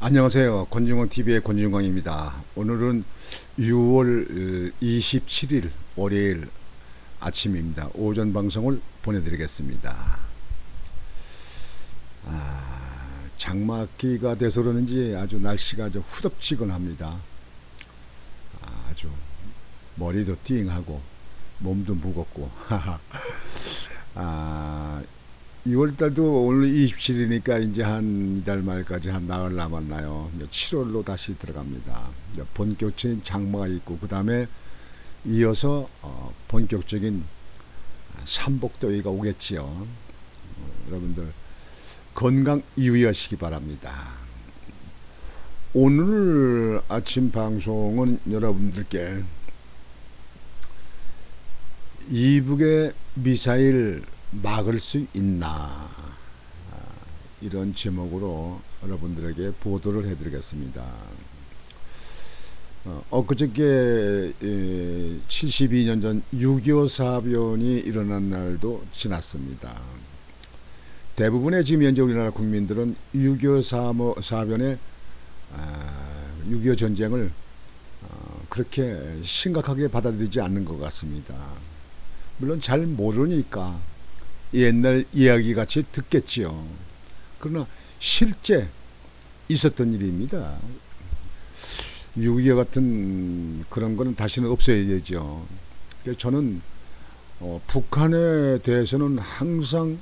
안녕하세요. 권중광TV의 권중광입니다. 오늘은 6월 27일 월요일 아침입니다. 오전 방송을 보내드리겠습니다. 장마기가 돼서 그러는지 아주 날씨가 아주 후덥지근합니다. 아주 머리도 띵하고 몸도 무겁고 6월달도 오늘 27일이니까 이제 한 이달 말까지 한 나흘 남았나요. 7월로 다시 들어갑니다. 본격적인 장마가 있고 그 다음에 이어서 본격적인 삼복더위가 오겠지요. 여러분들 건강 유의하시기 바랍니다. 오늘 아침 방송은 여러분들께 이북의 미사일 막을 수 있나, 이런 제목으로 여러분들에게 보도를 해드리겠습니다. 엊그저께 72년 전 6.25 사변이 일어난 날도 지났습니다. 대부분의 지금 현재 우리나라 국민들은 6.25 사변에 6.25 전쟁을 그렇게 심각하게 받아들이지 않는 것 같습니다. 물론 잘 모르니까 옛날 이야기 같이 듣겠지요. 그러나 실제 있었던 일입니다. 6.25 같은 그런 거는 다시는 없어야 되죠. 그래서 저는 북한에 대해서는 항상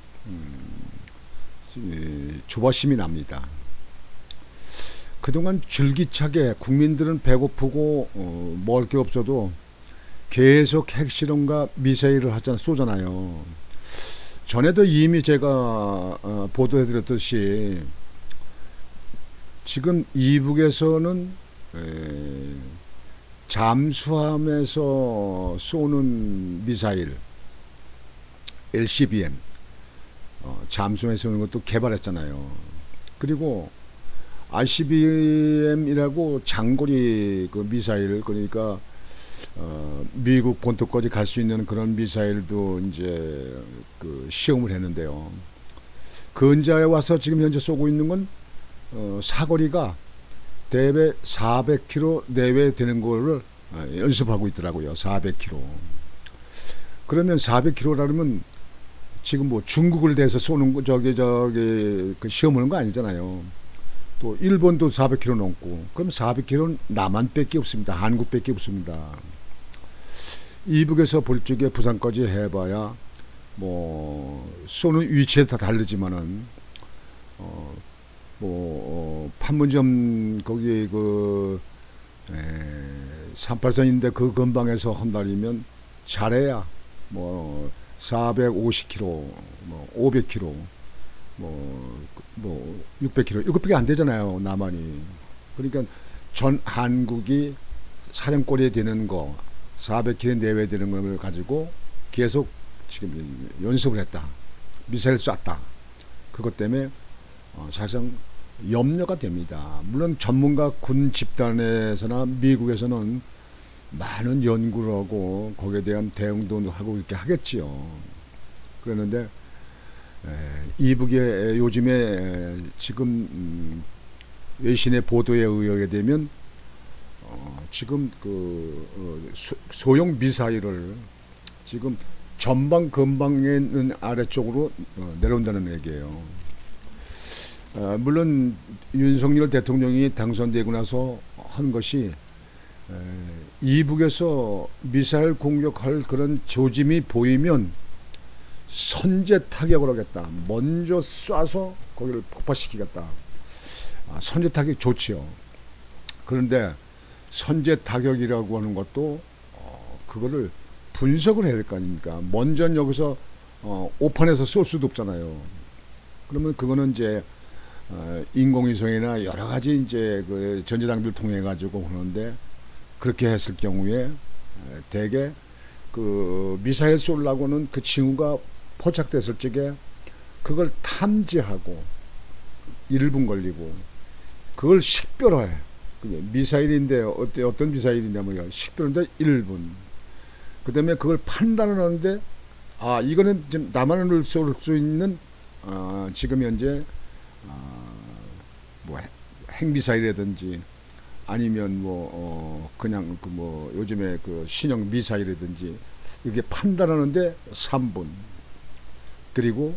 조바심이 납니다. 그동안 줄기차게 국민들은 배고프고 먹을 게 없어도 계속 핵실험과 미사일을 쏘잖아요. 전에도 이미 제가 보도해드렸듯이 지금 이북에서는 잠수함에서 쏘는 미사일 LCBM, 잠수함에서 쏘는 것도 개발했잖아요. 그리고 ICBM이라고 장거리 그 미사일, 그러니까 미국 본토까지 갈 수 있는 그런 미사일도 이제 그 시험을 했는데요. 근자에 와서 지금 현재 쏘고 있는 건 사거리가 대략 400km 내외 되는 거를 연습하고 있더라고요. 400km. 그러면 400km라면 지금 뭐 중국을 대해서 쏘는 거 저기 그 시험하는 거 아니잖아요. 또 일본도 400km 넘고, 그럼 400km는 남한밖에 없습니다. 한국밖에 없습니다. 이북에서 볼 적에 부산까지 해봐야 뭐 쏘는 위치에 다 다르지만은 판문점 거기 그 38선인데 그 근방에서 한달이면 잘해야 뭐 450km, 뭐 500km, 뭐 600km, 이것밖에 안 되잖아요, 남한이. 그러니까 전 한국이 사정거리에 되는 거 400km 내외 되는 걸 가지고 계속 지금 연습을 했다. 미사일 쐈다. 그것 때문에 사실상 염려가 됩니다. 물론 전문가 군 집단에서나 미국에서는 많은 연구를 하고 거기에 대한 대응도 하고 이렇게 하겠지요. 그랬는데 이북에 요즘에 지금 외신의 보도에 의하게 되면 지금 그 소형 미사일을 지금 전방 근방에 있는 아래쪽으로 내려온다는 얘기예요. 물론 윤석열 대통령이 당선되고 나서 한 것이 이북에서 미사일 공격할 그런 조짐이 보이면 선제 타격을 하겠다. 먼저 쏴서 거기를 폭파시키겠다. 선제 타격 좋지요. 그런데 선제 타격이라고 하는 것도 그거를 분석을 해야 될 거 아닙니까? 먼저 여기서 오판해서 쏠 수도 없잖아요. 그러면 그거는 이제 인공위성이나 여러 가지 이제 그 전자장비를 통해 가지고 하는데, 그렇게 했을 경우에 대개 그 미사일 쏠라고는 그 징후가 포착됐을 적에 그걸 탐지하고 1분 걸리고 그걸 식별해. 미사일인데 어떤 미사일이냐면 식별인데 1분. 그 다음에 그걸 판단을 하는데 이거는 지금 남한을 쏠 수 있는 지금 현재 뭐 핵미사일이라든지 아니면 그냥 그 요즘에 그 신형 미사일이라든지 이렇게 판단하는데 3분, 그리고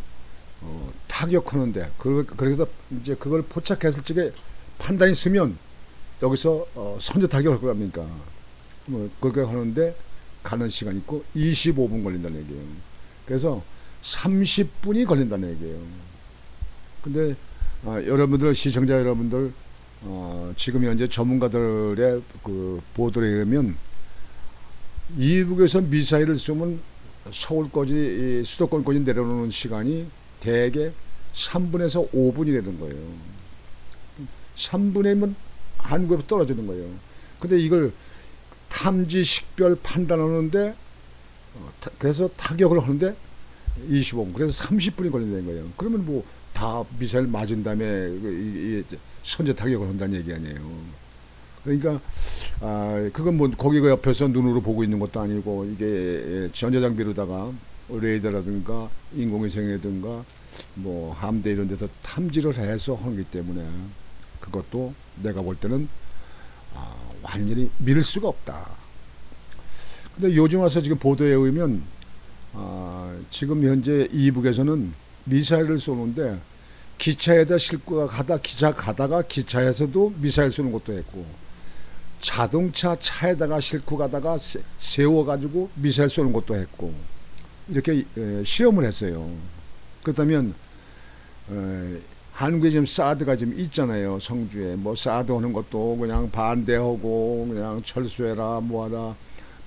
타격하는데 그래서 이제 그걸 포착했을 적에 판단이 쓰면 여기서 선제 타격을 할 겁니까? 그렇게 하는데 가는 시간이 있고 25분 걸린다는 얘기예요. 그래서 30분이 걸린다는 얘기예요. 근데 여러분들, 시청자 여러분들, 지금 현재 전문가들의 그 보도에 의하면 이북에서 미사일을 쏘면 서울까지, 수도권까지 내려오는 시간이 대개 3분에서 5분이 되는 거예요. 3분이면 한국에서 떨어지는 거예요. 근데 이걸 탐지, 식별, 판단하는데 그래서 타격을 하는데 25분, 그래서 30분이 걸린다는 거예요. 그러면 뭐 다 미사일 맞은 다음에 선제 타격을 한다는 얘기 아니에요. 그러니까 그건 뭐 거기가 옆에서 눈으로 보고 있는 것도 아니고, 이게 전자장비로다가 레이더라든가 인공위성이라든가 뭐 함대 이런 데서 탐지를 해서 하기 때문에 그것도 내가 볼 때는 완전히 믿을 수가 없다. 근데 요즘 와서 지금 보도에 의하면 지금 현재 이북에서는 미사일을 쏘는데 기차에다 싣고 가다가 기차에서도 미사일 쏘는 것도 했고, 자동차 차에다가 싣고 가다가 세워가지고 미사일 쏘는 것도 했고, 이렇게 시험을 했어요. 그렇다면 한국에 지금 사드가 지금 있잖아요. 성주에 뭐 사드 하는 것도 그냥 반대하고 그냥 철수해라 뭐하다,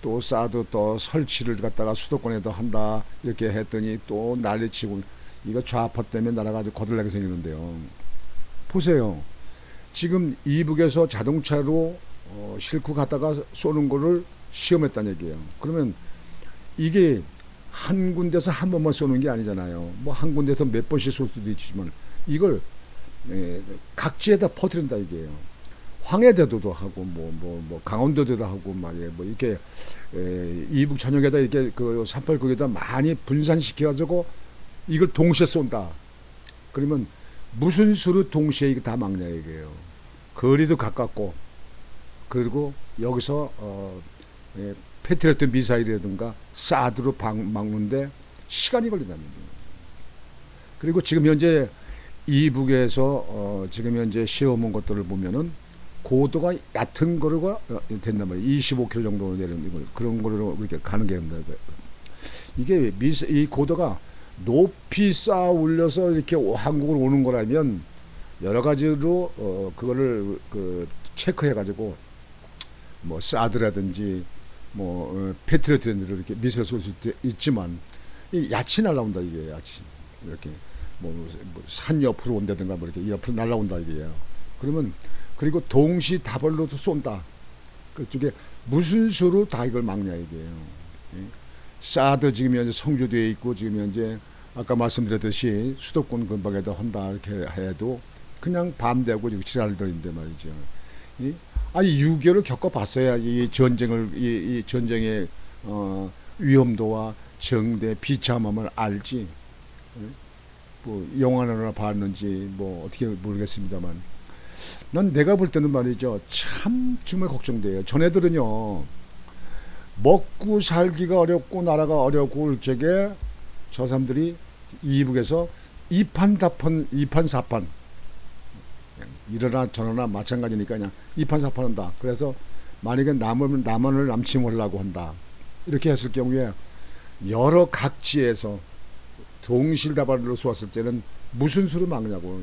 또 사드 또 설치를 갖다가 수도권에도 한다 이렇게 했더니 또 난리치고, 이거 좌파 때문에 나라가 아주 거들나게 생기는데요. 보세요. 지금 이북에서 자동차로 싣고 가다가 쏘는 거를 시험했다는 얘기예요. 그러면 이게 한 군데서 한 번만 쏘는 게 아니잖아요. 뭐 한 군데서 몇 번씩 쏠 수도 있지만 이걸 각지에다 퍼뜨린다 이게요. 황해대도도 하고 뭐 강원도도도 하고 말이에요. 뭐 이렇게 이북 전역에다 이렇게 그 38 거기다 많이 분산시켜 가지고 이걸 동시에 쏜다. 그러면 무슨 수로 동시에 이거 다 막냐 이게요. 거리도 가깝고, 그리고 여기서 패트리어트 미사일이라든가 사드로 막는데 시간이 걸린다는 거예요. 그리고 지금 현재 이북에서 지금 현재 시험한 것들을 보면은 고도가 얕은 거가 된단 말이에요. 25km 정도 되는 그런 거로 이렇게 가는 게 됩니다. 이게 이 고도가 높이 쌓아 올려서 이렇게 한국으로 오는 거라면 여러 가지로 그거를 체크해 가지고 뭐 사드라든지 뭐 패트리어트라든지 이렇게 미사일 쏠 수 있지만 이 야치 날라온다 이게. 야치 이렇게 뭐 산 옆으로 온다든가 뭐 이렇게 옆으로 날라온다 이게요. 그러면 그리고 동시다발로도 쏜다. 그쪽에 무슨 수로 다 이걸 막냐 이게요. 사드 지금 현재 성주도에 있고, 지금 현재 아까 말씀드렸듯이 수도권 근방에다 한다 이렇게 해도 그냥 반대하고 지랄들인데 말이죠. 아니 6.25를 겪어봤어야 이 전쟁을 이 전쟁의 위험도와 정대 비참함을 알지. 뭐 영화나 봤는지 뭐 어떻게 모르겠습니다만, 난 내가 볼 때는 말이죠, 참 정말 걱정돼요. 전애들은요, 먹고 살기가 어렵고 나라가 어렵고 올 적에 저 사람들이 이북에서 이판사판 이러나 저러나 마찬가지니까 그냥 이판사판 한다. 그래서 만약에 남한을 남침하려고 한다 이렇게 했을 경우에 여러 각지에서 동실다발로 쏘았을 때는 무슨 수로 막냐고.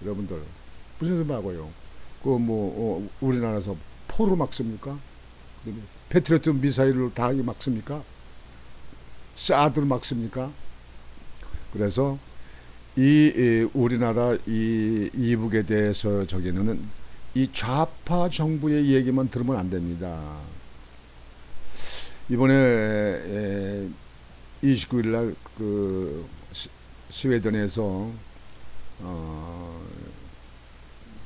여러분들 무슨 수로 막아요? 그 뭐 우리나라에서 포로 막습니까? 패트리어트 미사일로 다 막습니까? 사드로 막습니까? 그래서 이 우리나라 이 이북에 대해서 저기는 이 좌파 정부의 얘기만 들으면 안 됩니다. 이번에 29일 날 그 스웨덴에서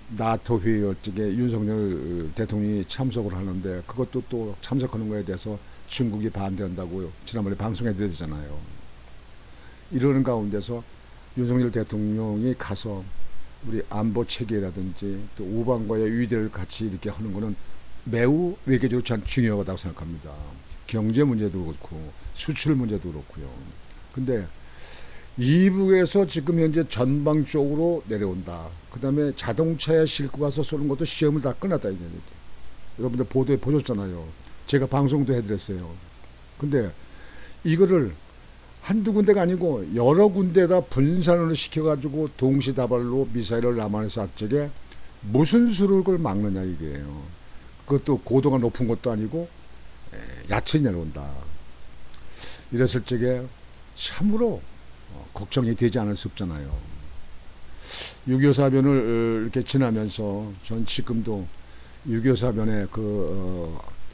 나토 회의 쪽에 윤석열 대통령이 참석을 하는데, 그것도 또 참석하는 거에 대해서 중국이 반대한다고 지난번에 방송에 드렸잖아요. 이러는 가운데서 윤석열 대통령이 가서 우리 안보 체계라든지 또 우방과의 위대를 같이 이렇게 하는 거는 매우 외교적으로 참 중요하다고 생각합니다. 경제 문제도 그렇고 수출 문제도 그렇고요. 근데 이북에서 지금 현재 전방쪽으로 내려온다. 그 다음에 자동차에 싣고 가서 쏘는 것도 시험을 다 끝났다. 이게 여러분들 보도에 보셨잖아요. 제가 방송도 해드렸어요. 근데 이거를 한두 군데가 아니고 여러 군데다 분산을 시켜가지고 동시다발로 미사일을 남한에서 쐈적에 무슨 수를 그걸 막느냐 이게요. 그것도 고도가 높은 것도 아니고 야채 내려온다. 이랬을 적에 참으로 걱정이 되지 않을 수 없잖아요. 6.25 사변을 이렇게 지나면서 전 지금도 6.25 사변의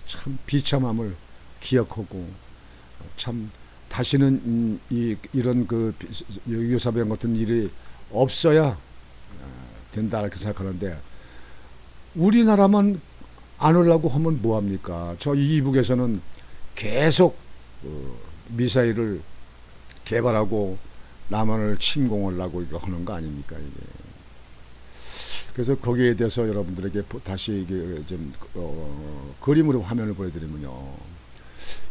참 비참함을 기억하고 참 다시는 이런 6.25 사변 같은 일이 없어야 된다 이렇게 생각하는데 우리나라만 안 하려고 하면 뭐합니까? 저 이북에서는 계속 미사일을 개발하고 남한을 침공하려고 이거 하는 거 아닙니까 이게. 그래서 거기에 대해서 여러분들에게 다시 이게 좀 그림으로 화면을 보여드리면요,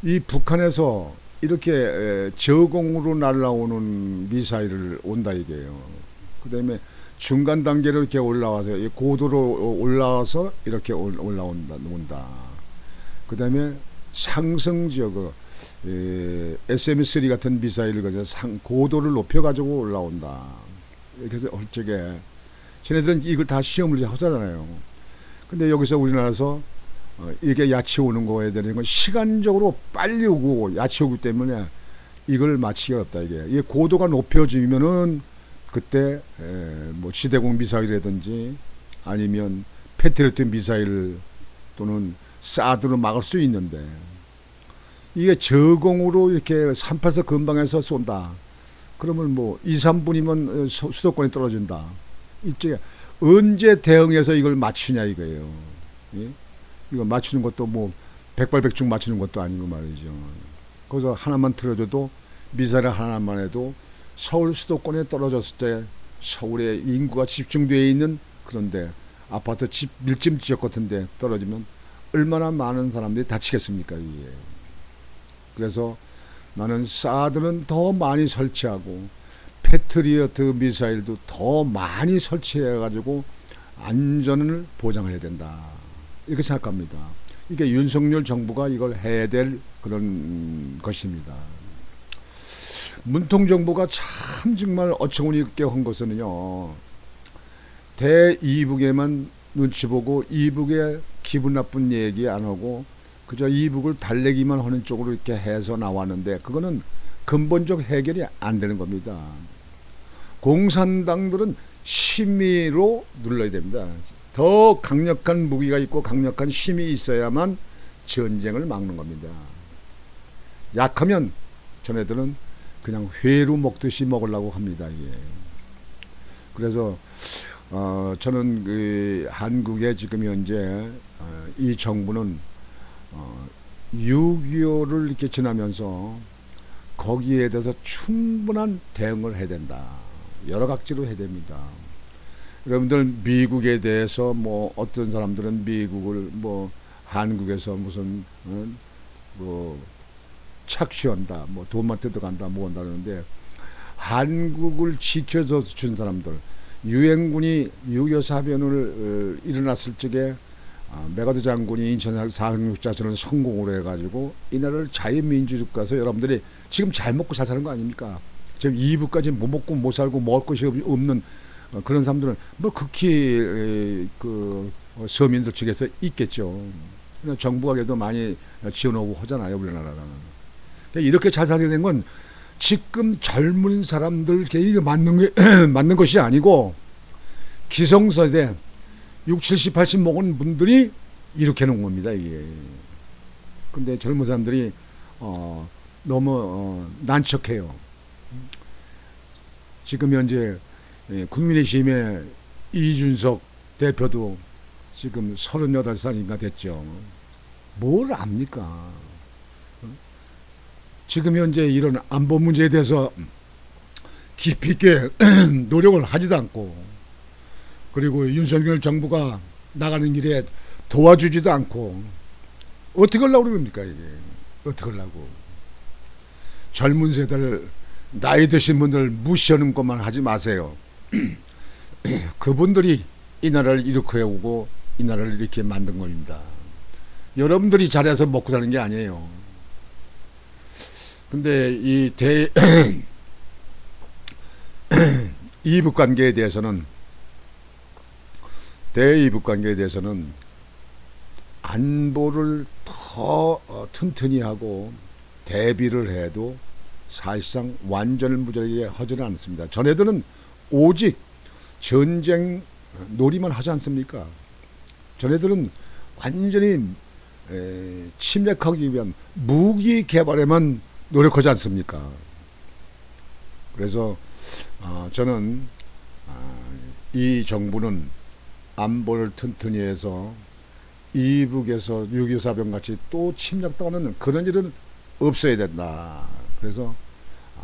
이 북한에서 이렇게 저공으로 날라오는 미사일을 온다 이게요. 그다음에 중간 단계로 이렇게 올라와서 고도로 올라와서 이렇게 온다. 그다음에 상승 지역 SM-3 같은 미사일을 가지고 고도를 높여가지고 올라온다. 이렇게 해서 할 적에 쟤네들은 이걸 다 시험을 하잖아요. 근데 여기서 우리나라에서 이게 야치 오는 거에 대한 건 시간적으로 빨리 오고 야치 오기 때문에 이걸 맞히기가 어렵다. 이게 고도가 높여지면은 그때 뭐 지대공 미사일이라든지 아니면 패트리어트 미사일 또는 사드로 막을 수 있는데 이게 저공으로 이렇게 384 근방에서 쏜다. 그러면 뭐 2, 3분이면 수도권에 떨어진다. 이제 언제 대응해서 이걸 맞추냐 이거예요. 예? 이거 맞추는 것도 뭐 백발백중 맞추는 것도 아니고 말이죠. 거기서 하나만 틀어줘도 미사일 하나만 해도 서울 수도권에 떨어졌을 때 서울에 인구가 집중되어 있는 그런데 아파트 밀집 지역 같은데 떨어지면 얼마나 많은 사람들이 다치겠습니까 이게. 그래서 나는 사드는 더 많이 설치하고 패트리어트 미사일도 더 많이 설치해가지고 안전을 보장해야 된다 이렇게 생각합니다. 이게 윤석열 정부가 이걸 해야 될 그런 것입니다. 문통 정부가 참 정말 어처구니 없게 한 것은요, 대이북에만 눈치 보고 이북에 기분 나쁜 얘기 안 하고 그저 이북을 달래기만 하는 쪽으로 이렇게 해서 나왔는데 그거는 근본적 해결이 안 되는 겁니다. 공산당들은 심의로 눌러야 됩니다. 더 강력한 무기가 있고 강력한 힘이 있어야만 전쟁을 막는 겁니다. 약하면 전애들은 그냥 회로 먹듯이 먹으려고 합니다. 예. 그래서 저는 한국의 지금 현재 이 정부는 6.25를 이렇게 지나면서 거기에 대해서 충분한 대응을 해야 된다. 여러 각지로 해야 됩니다. 여러분들 미국에 대해서 뭐 어떤 사람들은 미국을 뭐 한국에서 무슨 뭐 착취한다, 뭐 돈만 뜯어간다, 뭐 한다는데 한국을 지켜줘 준 사람들, 유엔군이 6.25 사변을 일어났을 적에 메가드 장군이 인천 상륙작전을 성공을 해가지고 이 나라를 자유민주국가에서 여러분들이 지금 잘 먹고 잘 사는 거 아닙니까? 지금 2부까지 못 먹고 못 살고 먹을 것이 없는 그런 사람들은 뭐 극히 서민들 측에서 있겠죠. 정부가 그래도 많이 지원하고 하잖아요, 우리나라는. 이렇게 잘 살게 된 건 지금 젊은 사람들 이게 맞는 것이 아니고 기성세대 60, 70, 80 먹은 분들이 이렇게 해놓은 겁니다, 이게. 근데 젊은 사람들이 너무 난척해요. 지금 현재 국민의힘의 이준석 대표도 지금 38살인가 됐죠. 뭘 압니까? 지금 현재 이런 안보 문제에 대해서 깊이 있게 노력을 하지도 않고 그리고 윤석열 정부가 나가는 길에 도와주지도 않고 어떻게 하려고 그럽니까 이게. 어떻게 하려고. 젊은 세대를 나이 드신 분들 무시하는 것만 하지 마세요. 그분들이 이 나라를 이렇게 해오고 이 나라를 이렇게 만든 겁니다. 여러분들이 잘해서 먹고 사는 게 아니에요. 근데 이 이북 관계에 대해서는 대이북 관계에 대해서는 안보를 더 튼튼히 하고 대비를 해도 사실상 완전무절하게 하지는 않습니다. 전애들은 오직 전쟁 놀이만 하지 않습니까? 전애들은 완전히 침략하기 위한 무기 개발에만 노력하지 않습니까? 그래서 저는 이 정부는 안보를 튼튼히 해서 이북에서 6.25 사병 같이 또 침략당하는 그런 일은 없어야 된다. 그래서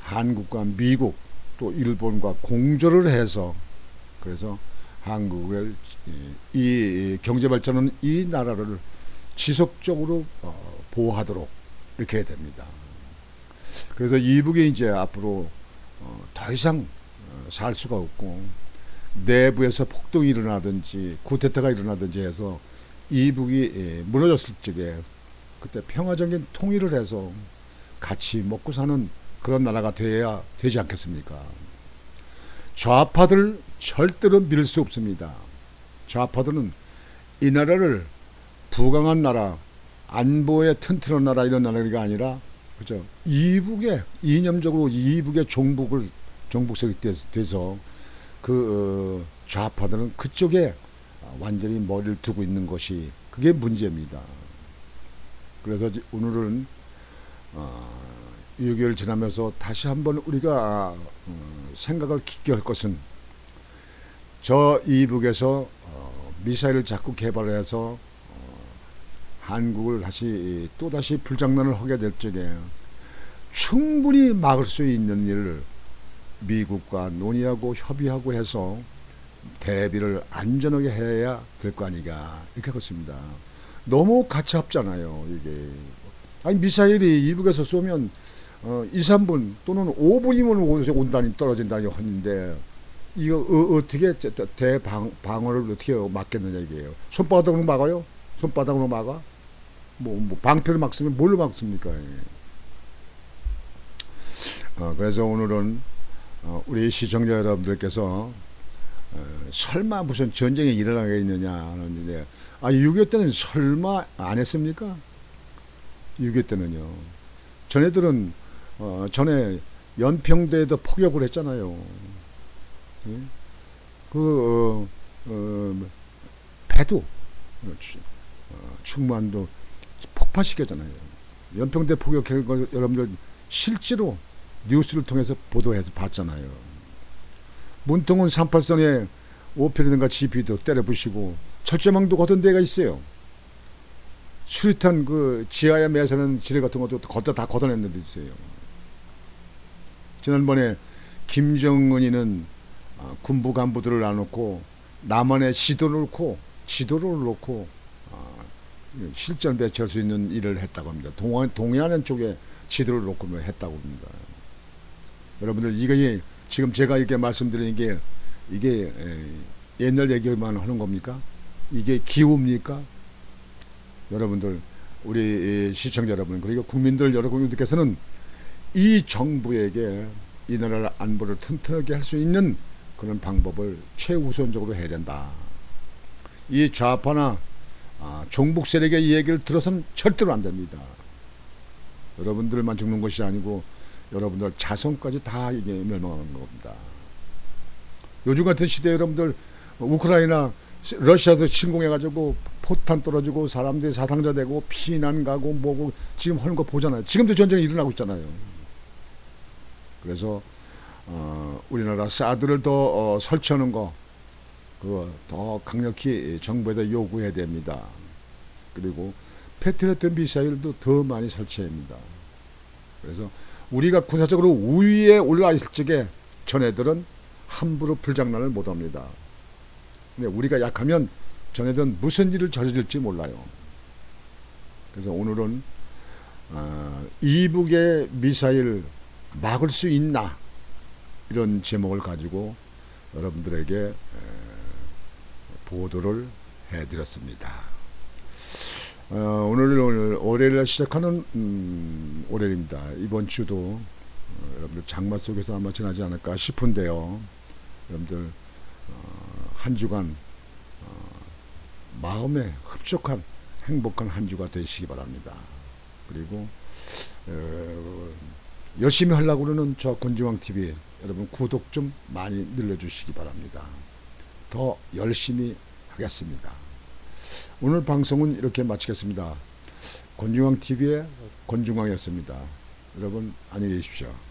한국과 미국 또 일본과 공조를 해서 그래서 한국을 이 경제 발전은 이 나라를 지속적으로 보호하도록 이렇게 해야 됩니다. 그래서 이북이 이제 앞으로 더 이상 살 수가 없고 내부에서 폭동이 일어나든지 쿠데타가 일어나든지 해서 이북이 무너졌을 적에 그때 평화적인 통일을 해서 같이 먹고 사는 그런 나라가 되어야 되지 않겠습니까? 좌파들 절대로 밀 수 없습니다. 좌파들은 이 나라를 부강한 나라, 안보에 튼튼한 나라 이런 나라가 아니라 그죠? 이북에 이념적으로 이북의 종북색이 돼서 그 좌파들은 그쪽에 완전히 머리를 두고 있는 것이 그게 문제입니다. 그래서 오늘은 6.25를 지나면서 다시 한번 우리가 생각을 깊게 할 것은 저 이북에서 미사일을 자꾸 개발해서 한국을 또다시 불장난을 하게 될 적에 충분히 막을 수 있는 일을 미국과 논의하고 협의하고 해서 대비를 안전하게 해야 될 거 아니가 이렇게 하겠습니다. 너무 가차없잖아요 이게. 아니 미사일이 이북에서 쏘면 2, 3분 또는 5분이면 온다니 떨어진다니 하는데 이거 어떻게 대방어를 어떻게 막겠느냐 이게요. 손바닥으로 막아요? 손바닥으로 막아? 뭐 방패를 막으면 뭘로 막습니까? 그래서 오늘은 우리 시청자 여러분들께서 설마 무슨 전쟁이 일어나겠느냐 하는데 6.25 때는 설마 안 했습니까? 6.25 때는요. 전애들은 전에 연평도에도 포격을 했잖아요. 예? 배도 충무안도 폭파시켰잖아요. 연평도에 포격한 거 여러분들 실제로 뉴스를 통해서 보도해서 봤잖아요. 문통은 38선에 오피라든가 GP도 때려부시고 철조망도 걷은 데가 있어요. 수류탄 그 지하에 매서는 지뢰 같은 것도 다 걷어낸 데도 있어요. 지난번에 김정은이는 군부 간부들을 놔놓고 남한에 지도를 놓고 실전 배치할 수 있는 일을 했다고 합니다. 동해안 쪽에 지도를 놓고 했다고 합니다. 여러분들 이게 지금 제가 이렇게 말씀드리는 게 이게 옛날 얘기만 하는 겁니까? 이게 기우입니까? 여러분들 우리 시청자 여러분 그리고 국민들 여러분들께서는 이 정부에게 이 나라를 안보를 튼튼하게 할 수 있는 그런 방법을 최우선적으로 해야 된다. 이 좌파나 종북 세력의 이 얘기를 들어서는 절대로 안 됩니다. 여러분들만 죽는 것이 아니고 여러분들 자손까지 다 이게 멸망하는 겁니다. 요즘 같은 시대에 여러분들 우크라이나 러시아에서 침공해가지고 포탄 떨어지고 사람들이 사상자 되고 피난 가고 뭐고 지금 하는 거 보잖아요. 지금도 전쟁이 일어나고 있잖아요. 그래서 우리나라 사드를 더 설치하는 거 그거 더 강력히 정부에다 요구해야 됩니다. 그리고 패트리어트 미사일도 더 많이 설치해야 합니다. 그래서 우리가 군사적으로 우위에 올라 있을 적에 전애들은 함부로 불장난을 못합니다. 근데 우리가 약하면 전에든 무슨 일을 저질지 몰라요. 그래서 오늘은 이북의 미사일 막을 수 있나, 이런 제목을 가지고 여러분들에게 보도를 해드렸습니다. 오늘 월요일에 시작하는 월요일입니다. 이번 주도 여러분들 장마 속에서 아마 지나지 않을까 싶은데요. 여러분들 한 주간 마음에 흡족한 행복한 한 주가 되시기 바랍니다. 그리고 열심히 하려고 그러는 저 권중왕TV 여러분 구독 좀 많이 늘려주시기 바랍니다. 더 열심히 하겠습니다. 오늘 방송은 이렇게 마치겠습니다. 권중왕TV의 권중왕이었습니다. 여러분 안녕히 계십시오.